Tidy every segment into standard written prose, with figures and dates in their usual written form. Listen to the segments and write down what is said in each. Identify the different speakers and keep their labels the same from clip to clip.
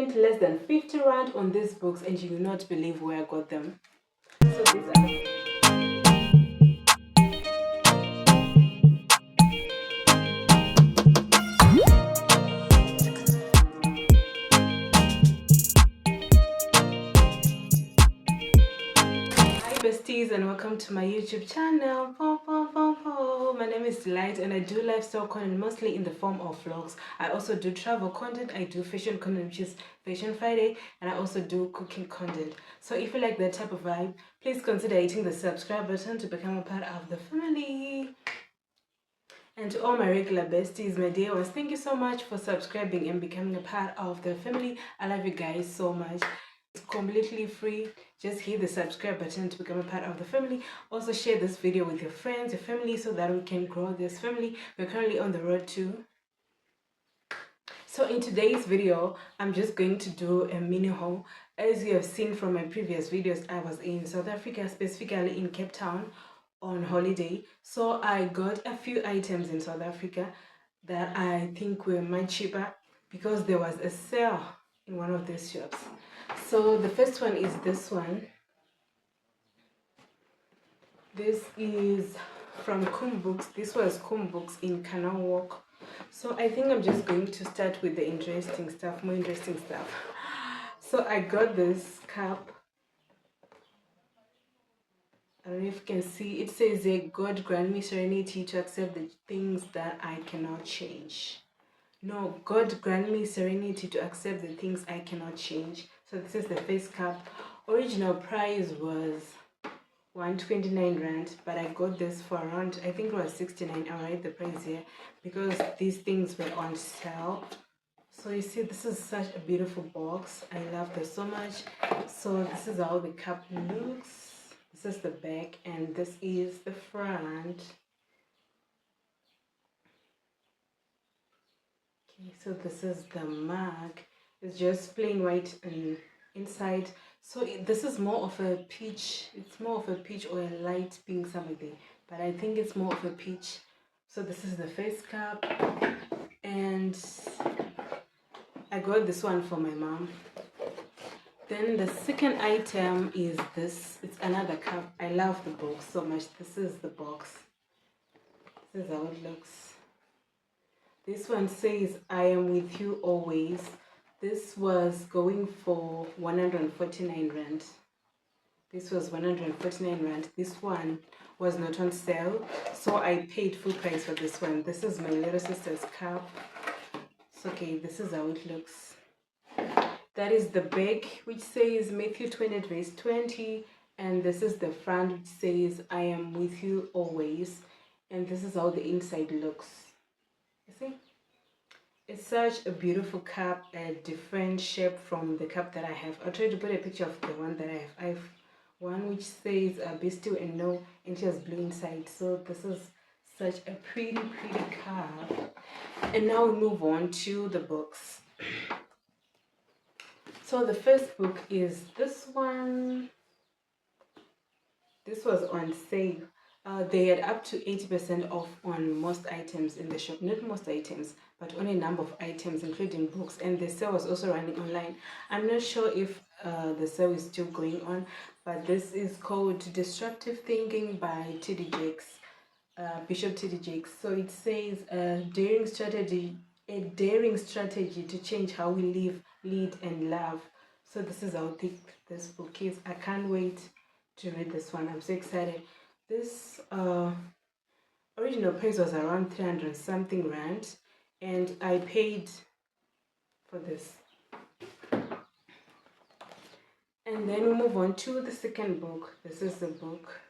Speaker 1: spent less than 50 rand on these books, and you will not believe where I got them. So these are besties, and welcome to my YouTube channel. My name is Delight, and I do lifestyle content mostly in the form of vlogs. I also do travel content, I do fashion content, which is Fashion Friday, and I also do cooking content. So if you like that type of vibe, please consider hitting the subscribe button to become a part of the family. And to all my regular besties, my dear ones, thank you so much for subscribing and becoming a part of the family. I love you guys so much. It's completely free. Just hit the subscribe button to become a part of the family. Also share this video with your friends, your family, so that we can grow this family. We're currently on the road to. So in today's video, I'm just going to do a mini haul. As you have seen from my previous videos, I was in South Africa, specifically in Cape Town on holiday. So I got a few items in South Africa that I think were much cheaper because there was a sale in one of these shops. So the first one is this one. This is from CUM Books. This was CUM Books in Canal Walk. So I think I'm just going to start with the interesting stuff, more interesting stuff. So I got this cup. I don't know if you can see. It says, God grant me serenity to accept the things that I cannot change. No, God grant me serenity to accept the things I cannot change. So this is the face cup. Original price was 129 rand, but I got this for around, I think it was 69. I'll write the price here because these things were on sale. So you see, this is such a beautiful box. I love this so much. So this is how the cup looks. This is the back, and this is the front. Okay, so this is the mug. It's just plain white and inside. So this is more of a peach. It's more of a peach or a light pink, something. But I think it's more of a peach. So this is the face cup, and I got this one for my mom. Then the second item is this. It's another cup. I love the box so much. This is the box. This is how it looks. This one says, I am with you always. This was going for 149 rand. This was 149 rand. This one was not on sale, so I paid full price for this one. This is my little sister's cup. It's okay, this is how it looks. That is the back, which says Matthew 20 verse 20, and this is the front, which says I am with you always, and this is how the inside looks. You see? It's such a beautiful cup, a different shape from the cup that I have. I'll try to put a picture of the one that I have. I have one which says be still and know, and she has blue inside. So this is such a pretty cup. And now we move on to the books. So the first book is this one. This was on sale. They had up to 80% off on most items in the shop. Not most items, but only a number of items, including books. And the sale was also running online. I'm not sure if the sale is still going on, but this is called Disruptive Thinking by T.D. Jakes, Bishop T.D. Jakes. So it says a daring strategy to change how we live, lead, and love. So this is how thick this book is. I can't wait to read this one. I'm so excited. This original price was around 300 something rand, and I paid for this. And then we move on to the second book. This is the book.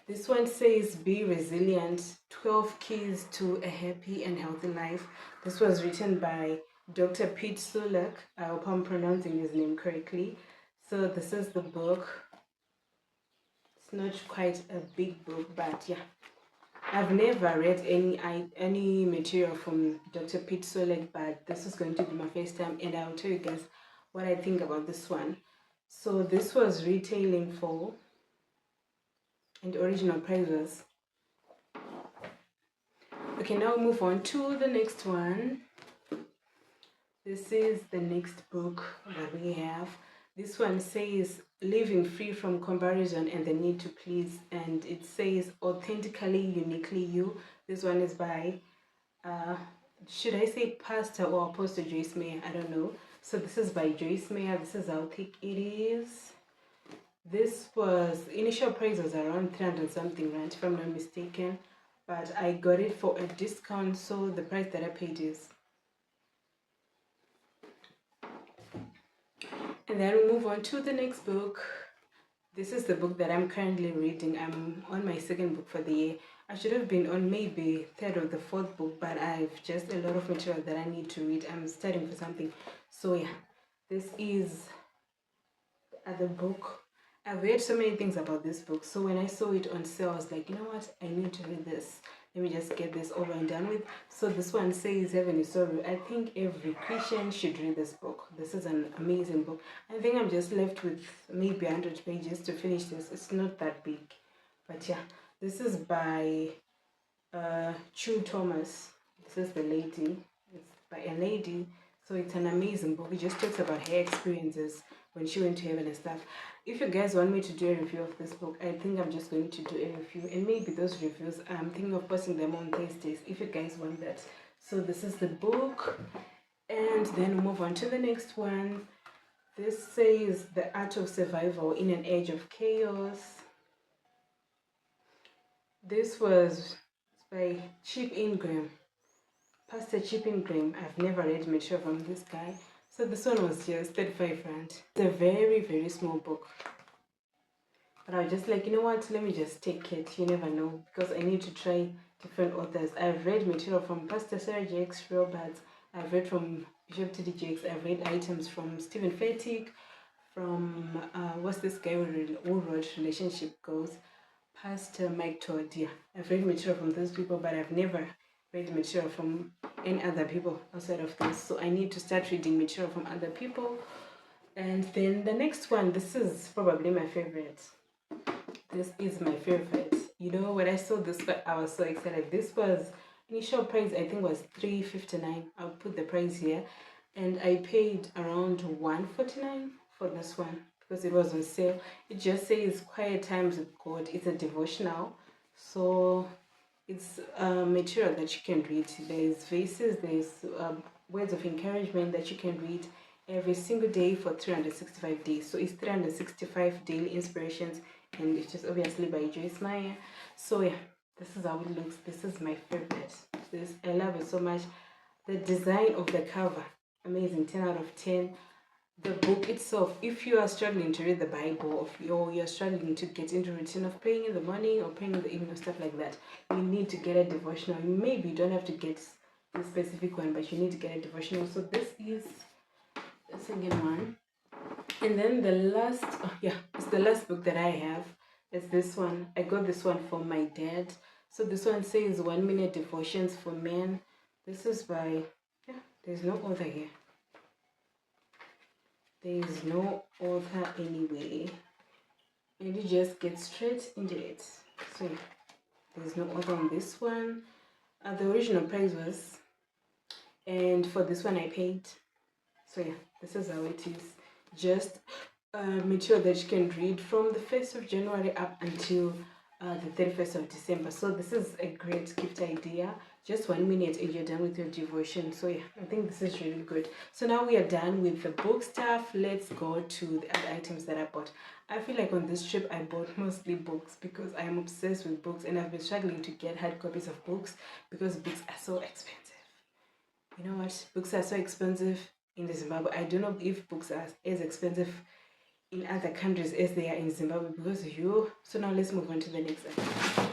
Speaker 1: This one says Be Resilient, 12 Keys to a Happy and Healthy Life. This was written by Dr. Pete Sulak. I hope I'm pronouncing his name correctly. So this is the book. It's not quite a big book, but yeah. I've never read any material from Dr. Pete Sulak, but this is going to be my first time, and I'll tell you guys what I think about this one. So this was retailing for, and the original price was. Okay, now we move on to the next one. This is the next book that we have. This one says living free from comparison and the need to please, and it says authentically, uniquely you. This one is by should I say Pastor or Apostle Joyce Meyer? I don't know. So this is by Joyce Meyer. This is how thick it is. This was, initial price was around 300 something rand if I'm not mistaken, but I got it for a discount, so the price that I paid is. And then we move on to the next book. This is the book that I'm currently reading. I'm on my second book for the year. I should have been on maybe third or the fourth book, but I've just a lot of material that I need to read. I'm studying for something. So yeah, this is the book. I've read so many things about this book. So when I saw it on sale, I was like, you know what? I need to read this. Let me just get this over and done with. So this one says Heaven is Sorrow. I think every Christian should read this book. This is an amazing book. I think I'm just left with maybe 100 pages to finish this. It's not that big. But yeah, this is by Chu Thomas. This is the lady. It's by a lady. So it's an amazing book. It just talks about her experiences when she went to heaven and stuff. If you guys want me to do a review of this book, I think I'm just going to do a review, and maybe those reviews, I'm thinking of posting them on Thursdays if you guys want that. So this is the book, and then we move on to the next one. This says The Art of Survival in an Age of Chaos. This was by Chip Ingram. Pastor Chip Ingram. I've never read material from this guy. So this one was just 35 rand. It's a very, very small book. But I was just like, you know what, let me just take it. You never know. Because I need to try different authors. I've read material from Pastor Sarah Jakes Roberts. I've read from Bishop T.D. Jakes. I've read items from Stephen Furtick. From, what's this guy who wrote Relationship Goals? Pastor Mike Todd. Yeah, I've read material from those people, but I've never read material from any other people outside of this. So I need to start reading material from other people. And then the next one, this is probably my favorite. This is my favorite. You know, when I saw this, I was so excited. This was initial price, I think was $3.59. I'll put the price here, and I paid around $1.49 for this one because it was on sale. It just says Quiet Times with God. It's a devotional, so it's material that you can read. There's verses, there's words of encouragement that you can read every single day for 365 days. So it's 365 daily inspirations, and it's just obviously by Joyce Meyer. So yeah, this is how it looks. This is my favorite. I love it so much. The design of the cover, amazing, 10 out of 10. The book itself, if you are struggling to read the Bible, or you're struggling to get into routine of praying in the morning or praying in the evening or stuff like that, you need to get a devotional. Maybe you don't have to get the specific one, but you need to get a devotional. So this is the second one. And then the last, it's the last book that I have. It's this one. I got this one from my dad. So this one says 1 Minute Devotions for Men. This is by, there's no author here. There is no author anyway, and you just get straight into it. So there's no author on this one. The original price was, and for this one I paid. So yeah, this is how it is. Just material that you can read from the 1st of January up until the 31st of December. So this is a great gift idea. Just 1 minute and you're done with your devotion. So yeah, I think this is really good. So now we are done with the book stuff. Let's go to the other items that I bought. I feel like on this trip I bought mostly books because I am obsessed with books, and I've been struggling to get hard copies of books because books are so expensive. You know what? Books are so expensive in Zimbabwe. I don't know if books are as expensive in other countries as they are in Zimbabwe because you. So now let's move on to the next item.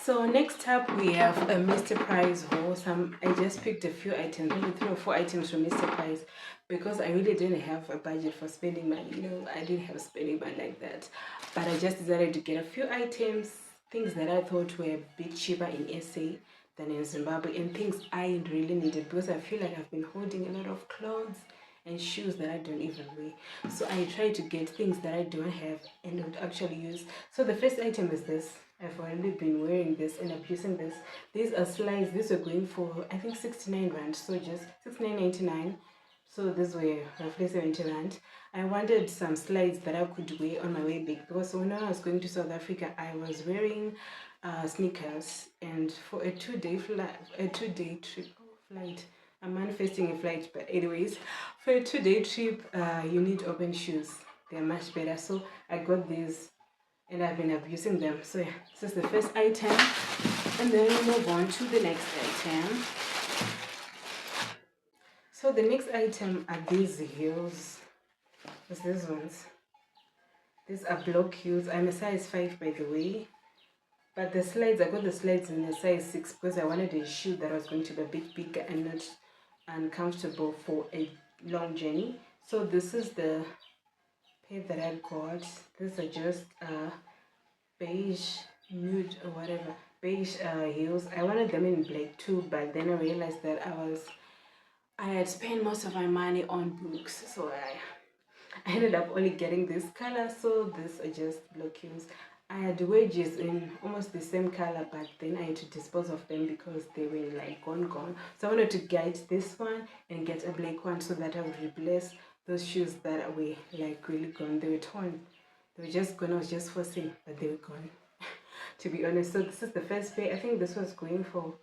Speaker 1: So next up we have a Mr. Price haul. I just picked a few items, maybe 3 or 4 items from Mr. Price because I really didn't have a budget for spending money. You know, I didn't have spending money like that. But I just decided to get a few items, things that I thought were a bit cheaper in SA than in Zimbabwe, and things I really needed because I feel like I've been holding a lot of clothes and shoes that I don't even wear. So I try to get things that I don't have and would actually use. So the first item is this. I've already been wearing this and abusing this. These are slides. These were going for, I think, 69 rand. So just 69.99. So these were roughly 70 rand. I wanted some slides that I could wear on my way back, because when I was going to South Africa, I was wearing sneakers, and for a 2-day flight, I'm manifesting a flight, but anyways, for a 2-day trip, you need open shoes. They're much better. So I got these and I've been abusing them. So yeah, this is the first item, and then we move on to the next item. So the next item are these heels. It's these ones. These are block heels. I'm a size 5, by the way, but the slides, I got the slides in a size 6 because I wanted a shoe that was going to be a bit bigger and not uncomfortable for a long journey. So this is the pair that I got. These are just beige, nude or whatever, beige heels. I wanted them in black too, but then I realized that I had spent most of my money on books, so I ended up only getting this color. So these are just black heels. I had wedges in almost the same color, but then I had to dispose of them because they were like gone. So I wanted to get this one and get a black one so that I would replace those shoes that were like really gone. They were torn. They were just gone. I was just forcing, but they were gone. To be honest. So this is the first pair. I think this was going for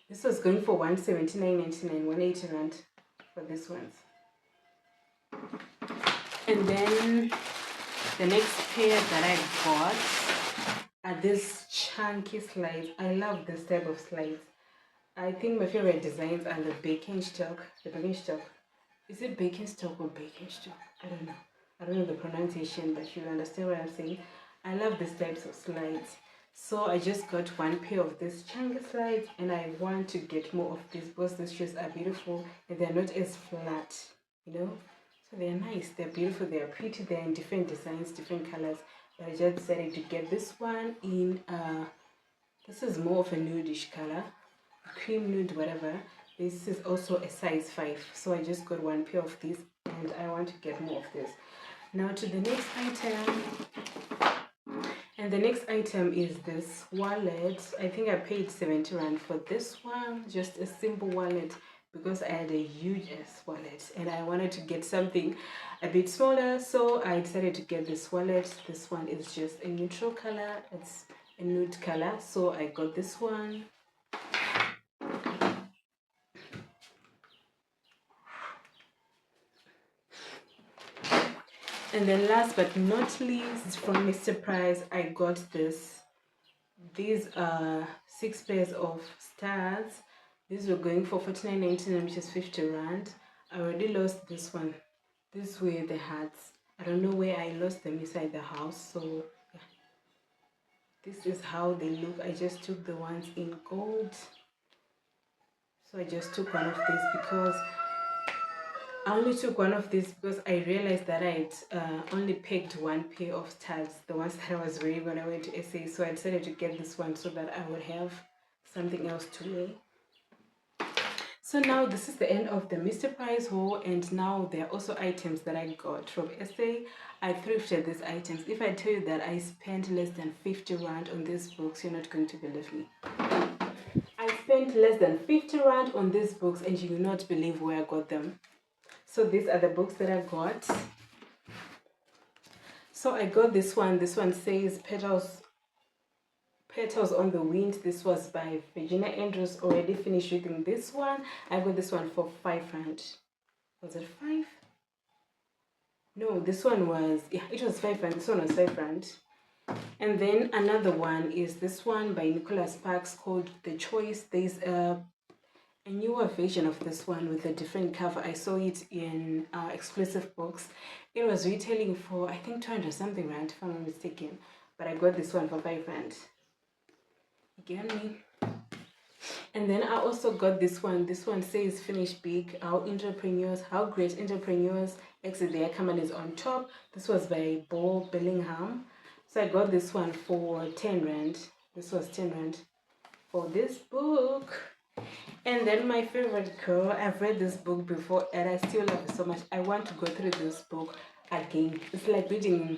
Speaker 1: 179.99, 180 rand for this ones. And then the next pair that I got are these chunky slides. I love this type of slides. I think my favorite designs are the Birkenstock. Is it Birkenstock or Birkenstock? I don't know. I don't know the pronunciation, but you understand what I'm saying. I love these types of slides. So I just got one pair of these chunky slides, and I want to get more of these because these shoes are beautiful and they're not as flat, you know. So they're nice, they're beautiful, they're pretty, they're in different designs, different colors. But I just decided to get this one in this is more of a nudish color, cream nude, whatever. This is also a size 5, so I just got one pair of these and I want to get more of this. Now to the next item, and the next item is this wallet. I think I paid 70 rand for this one, just a simple wallet, because I had a huge ass wallet and I wanted to get something a bit smaller, so I decided to get this wallet. This one is just a neutral color, it's a nude color, so I got this one. And then last but not least, from Mr. Price, I got these are 6 pairs of stars. These were going for 49.99, which is 50 rand. I already lost this one. These were the hats. I don't know where I lost them inside the house, so yeah. This is how they look. I just took the ones in gold. So I just took one of these because I only took one of these because I realized that I'd only picked one pair of studs, the ones that I was wearing when I went to SA. So I decided to get this one so that I would have something else to wear. So now this is the end of the Mr. Price haul, and now there are also items that I got from SA. I thrifted these items. If I tell you that I spent less than 50 rand on these books, you're not going to believe me. I spent less than 50 rand on these books and you will not believe where I got them. So these are the books that I got. So I got this one. This one says Petals on the Wind. This was by Virginia Andrews. Already finished reading this one. I got this one for 5 rand. Was it 5? No, this one was, yeah, it was 5 rand. This one was 5 rand. And then another one is this one by Nicholas Sparks called The Choice. There's a newer version of this one with a different cover. I saw it in exclusive books. It was retailing for, I think, 200 something rand, if I'm not mistaken. But I got this one for 5 rand. You get me? And then I also got this one. This one says Finish Big, how great entrepreneurs exit their companies on top. This was by Bo Bellingham. So I got this one for 10 rand. This was 10 rand for this book. And then my favorite girl, I've read this book before and I still love it so much. I want to go through this book again. It's like reading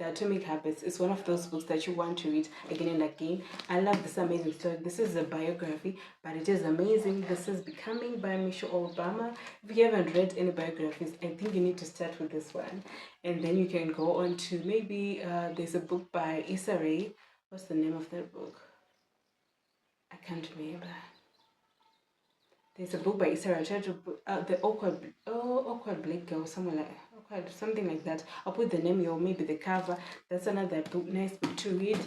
Speaker 1: The Atomic Habits is one of those books that you want to read again and again. I love this amazing story. This is a biography, but it is amazing. This is Becoming by Michelle Obama. If you haven't read any biographies, I think you need to start with this one. And then you can go on to maybe there's a book by Issa Rae. What's the name of that book? I can't remember. There's a book by Issa Rae. The awkward black girl, something like that. I'll put the name or maybe the cover. That's another book, nice book to read.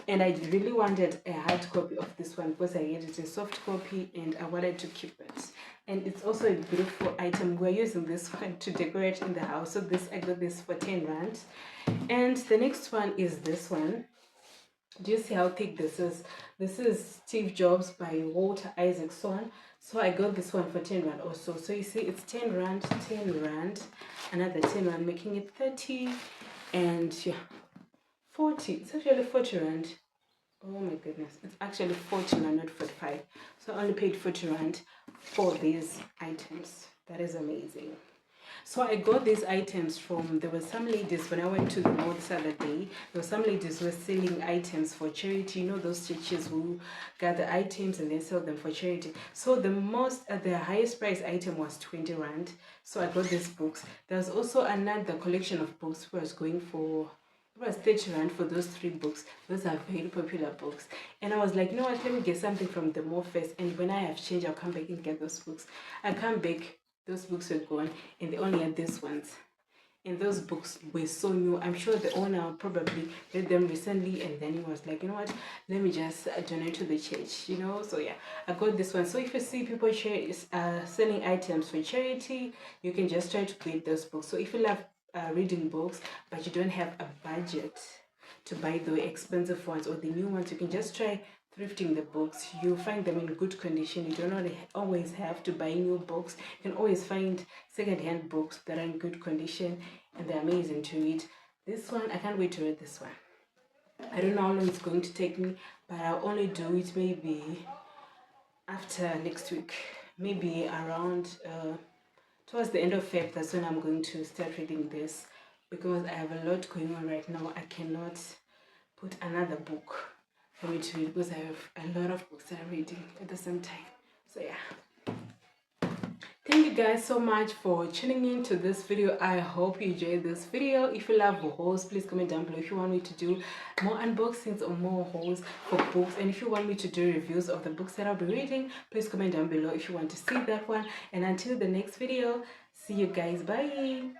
Speaker 1: And I really wanted a hard copy of this one because I had it in soft copy and I wanted to keep it. And it's also a beautiful item. We're using this one to decorate in the house. So I got this for 10 rand. And the next one is this one. Do you see how thick this is? This is Steve Jobs by Walter Isaacson. So I got this one for 10 rand also. So you see it's 10 rand, 10 rand, another 10 rand, making it 30 and yeah, 40. It's actually 40 rand. Oh my goodness. It's actually 40 rand, not 45. So I only paid 40 rand for these items. That is amazing. So I got these items from, there were some ladies, when I went to the mall this other day, there were some ladies who were selling items for charity. You know those churches who gather items and then sell them for charity. So the highest price item was 20 rand. So I got these books. There was also another collection of books who was going for, it was 30 rand for those 3 books. Those are very popular books. And I was like, you know what, let me get something from the mall first. And when I have change, I'll come back and get those books. I come back. Those books were gone and they only had these ones. And those books were so new. I'm sure the owner probably read them recently and then he was like, you know what, let me just donate to the church, you know. So yeah, I got this one. So if you see people selling items for charity, you can just try to get those books. So if you love reading books but you don't have a budget to buy the expensive ones or the new ones, you can just try thrifting the books. You'll find them in good condition. You do not always have to buy new books. You can always find second-hand books that are in good condition and they're amazing to read. This one, I can't wait to read this one. I don't know how long it's going to take me, but I'll only do it maybe after next week. Maybe around towards the end of Feb, that's when I'm going to start reading this, because I have a lot going on right now. I cannot put another book for me to read because I have a lot of books that I'm reading at the same time. So yeah, thank you guys so much for tuning in to this video. I hope you enjoyed this video. If you love hauls, please comment down below if you want me to do more unboxings or more hauls for books, and if you want me to do reviews of the books that I'll be reading, please comment down below if you want to see that one. And until the next video, see you guys, bye.